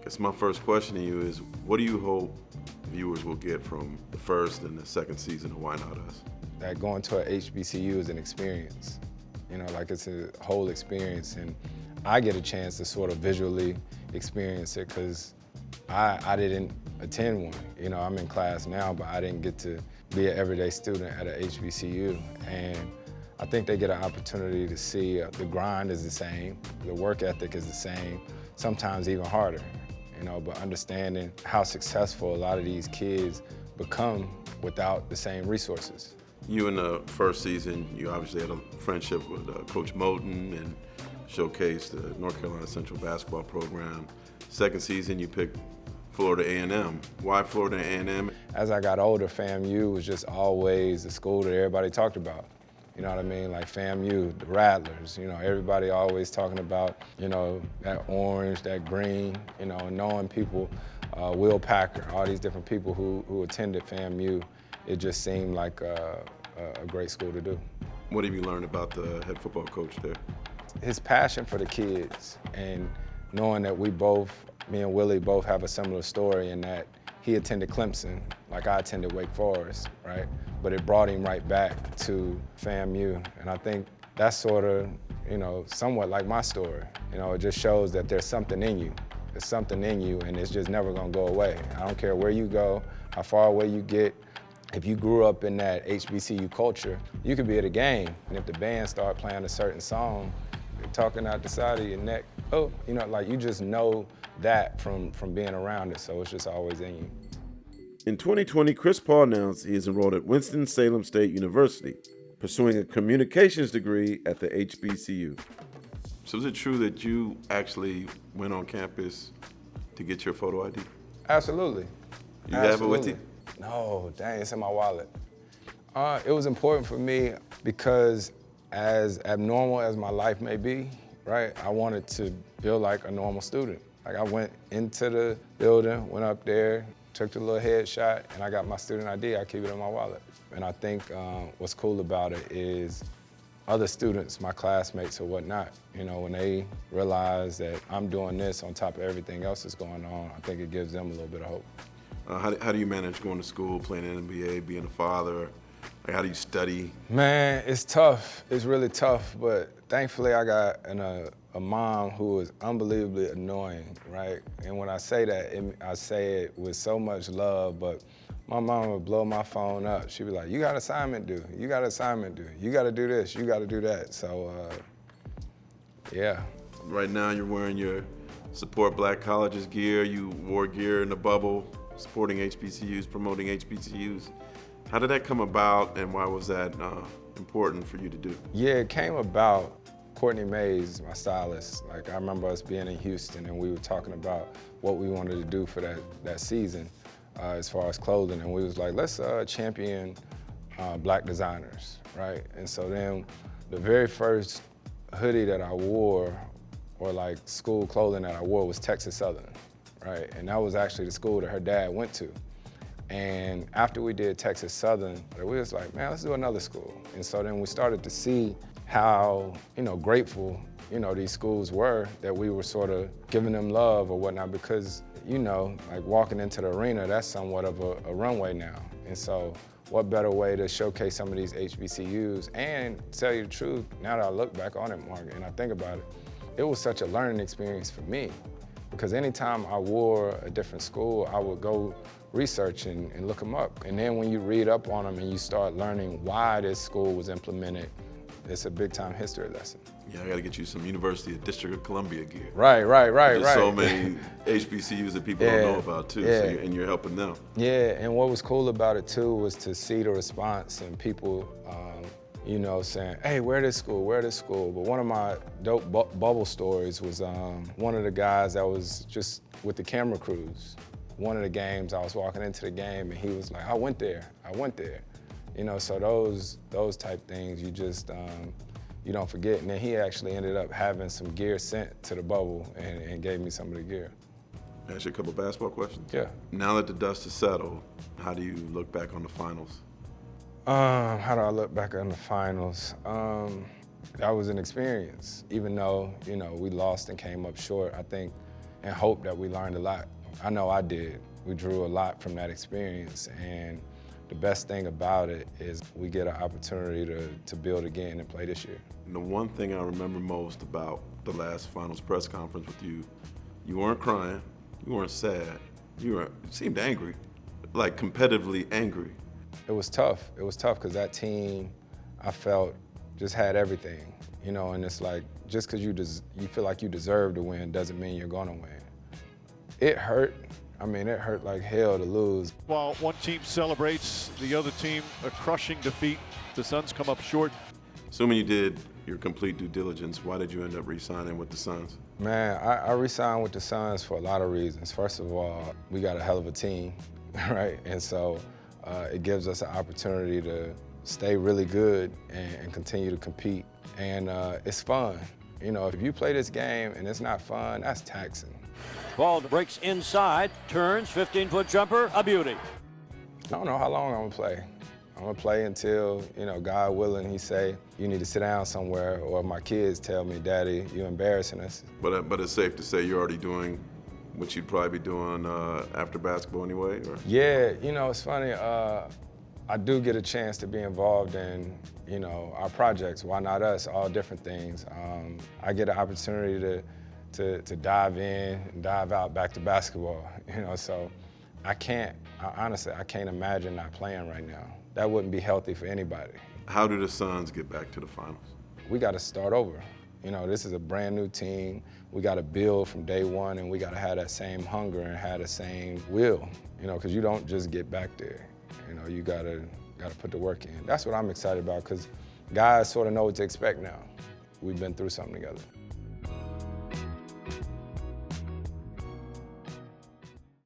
guess my first question to you is, what do you hope viewers will get from the first and the second season of Why Not Us? That going to a HBCU is an experience. Like it's a whole experience, and I get a chance to sort of visually experience it because I didn't attend one. I'm in class now, but I didn't get to be an everyday student at a HBCU. And I think they get an opportunity to see the grind is the same, the work ethic is the same, sometimes even harder, but understanding how successful a lot of these kids become without the same resources. You in the first season, you obviously had a friendship with Coach Moten and showcased the North Carolina Central basketball program. Second season, you picked Florida A&M. Why Florida A&M? As I got older, FAMU was just always the school that everybody talked about. You know what I mean? Like FAMU, the Rattlers, everybody always talking about, that orange, that green, and knowing people, Will Packer, all these different people who attended FAMU, it just seemed like a great school to do. What have you learned about the head football coach there? His passion for the kids, and knowing that me and Willie both have a similar story in that he attended Clemson, like I attended Wake Forest, right? But it brought him right back to FAMU. And I think that's sort of, somewhat like my story. It just shows that there's something in you. There's something in you, and it's just never gonna go away. I don't care where you go, how far away you get. If you grew up in that HBCU culture, you could be at a game, and if the band start playing a certain song, you're talking out the side of your neck, you just know that from being around it, so it's just always in you. In 2020, Chris Paul announced he is enrolled at Winston-Salem State University, pursuing a communications degree at the HBCU. So is it true that you actually went on campus to get your photo ID? Absolutely. You have it with you? No, dang, it's in my wallet. It was important for me because as abnormal as my life may be, right, I wanted to feel like a normal student. Like I went into the building, went up there, took the little headshot, and I got my student ID. I keep it in my wallet. And I think what's cool about it is other students, my classmates or whatnot, when they realize that I'm doing this on top of everything else that's going on, I think it gives them a little bit of hope. How do you manage going to school, playing in the NBA, being a father? Like, how do you study? Man, it's tough. It's really tough, but thankfully I got a mom who is unbelievably annoying, right? And when I say that, I say it with so much love, but my mom would blow my phone up. She'd be like, you got assignment due, you got assignment due, you gotta do this, you gotta do that. So, yeah. Right now you're wearing your Support Black Colleges gear. You wore gear in the bubble, supporting HBCUs, promoting HBCUs. How did that come about, and why was that important for you to do? Yeah, it came about. Courtney Mays, my stylist, like I remember us being in Houston and we were talking about what we wanted to do for that season as far as clothing, and we was like, let's champion Black designers, right? And so then the very first hoodie that I wore, or like school clothing that I wore, was Texas Southern, right? And that was actually the school that her dad went to. And after we did Texas Southern, we was like, man, let's do another school. And so then we started to see how, grateful, these schools were that we were sort of giving them love or whatnot, because, like walking into the arena, that's somewhat of a runway now. And so what better way to showcase some of these HBCUs, and tell you the truth, now that I look back on it, Mark, and I think about it, it was such a learning experience for me, because anytime I wore a different school, I would go research and look them up. And then when you read up on them and you start learning why this school was implemented, it's a big time history lesson. Yeah, I got to get you some University of District of Columbia gear. Right. There's so many HBCUs that people don't know about too, yeah. And you're helping them. Yeah, and what was cool about it too was to see the response and people, saying, hey, wear this school. But one of my dope bubble stories was one of the guys that was just with the camera crews. One of the games, I was walking into the game and he was like, I went there. So those type things you just, you don't forget. And then he actually ended up having some gear sent to the bubble and gave me some of the gear. Ask you a couple of basketball questions. Yeah. Now that the dust has settled, how do you look back on the finals? How do I look back on the finals? That was an experience. Even though, we lost and came up short, I think and hope that we learned a lot. I know I did. We drew a lot from that experience, and the best thing about it is we get an opportunity to build again and play this year. And the one thing I remember most about the last finals press conference with you, you weren't crying, you weren't sad, you seemed angry, like competitively angry. It was tough. It was tough because that team, I felt, just had everything, you know, and it's like, just because you feel like you deserve to win doesn't mean you're gonna win. It hurt. I mean, it hurt like hell to lose. While one team celebrates, the other team a crushing defeat. The Suns come up short. Assuming you did your complete due diligence, why did you end up re-signing with the Suns? Man, I re-signed with the Suns for a lot of reasons. First of all, we got a hell of a team, right? And so it gives us an opportunity to stay really good and continue to compete. And it's fun. You know, if you play this game and it's not fun, that's taxing. Ball breaks inside, turns, 15-foot jumper, a beauty. I don't know how long I'm gonna play. I'm gonna play until, you know, God willing, he say, you need to sit down somewhere, or my kids tell me, Daddy, you're embarrassing us. But it's safe to say you're already doing what you'd probably be doing after basketball anyway? Or? Yeah, you know, it's funny. I do get a chance to be involved in, you know, our projects, Why Not Us, all different things. I get an opportunity to dive in and dive out back to basketball, you know, so honestly, I can't imagine not playing right now. That wouldn't be healthy for anybody. How do the Suns get back to the finals? We got to start over. You know, this is a brand new team. We got to build from day one, and we got to have that same hunger and have the same will, you know, because you don't just get back there. You know, you got to put the work in. That's what I'm excited about, because guys sort of know what to expect now. We've been through something together.